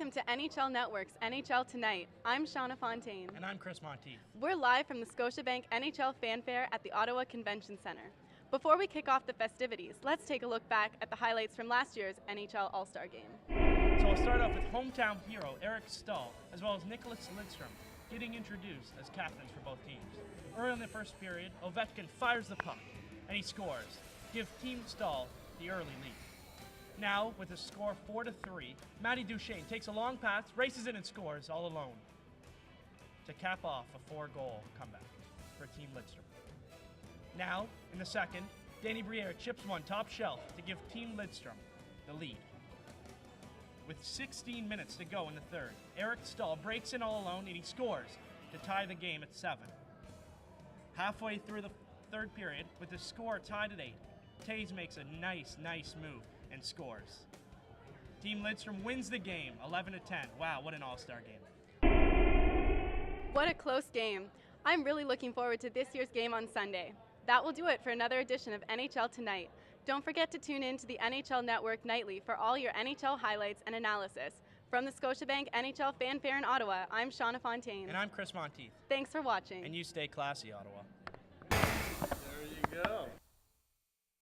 Welcome to NHL Network's NHL Tonight. I'm Shauna Fontaine. And I'm Chris Monteith. We're live from the Scotiabank NHL Fanfare at the Ottawa Convention Centre. Before we kick off the festivities, let's take a look back at the highlights from last year's NHL All-Star Game. So we'll start off with hometown hero Eric Staal, as well as Nicholas Lidstrom, getting introduced as captains for both teams. Early in the first period, Ovechkin fires the puck, and he scores, give Team Staal the early lead. Now, with a score 4-3, Matty Duchene takes a long pass, races in and scores all alone to cap off a 4-goal comeback for Team Lidstrom. Now, in the second, Danny Briere chips one top shelf to give Team Lidstrom the lead. With 16 minutes to go in the third, Eric Staal breaks in all alone and he scores to tie the game at 7. Halfway through the third period, with the score tied at 8, Taves makes a nice move and scores. Team Lidstrom wins the game 11-10. Wow, what an all-star game. What a close game. I'm really looking forward to this year's game on Sunday. That will do it for another edition of NHL Tonight. Don't forget to tune in to the NHL Network nightly for all your NHL highlights and analysis. From the Scotiabank NHL Fanfare in Ottawa, I'm Shauna Fontaine. And I'm Chris Monteith. Thanks for watching. And you stay classy, Ottawa. There you go.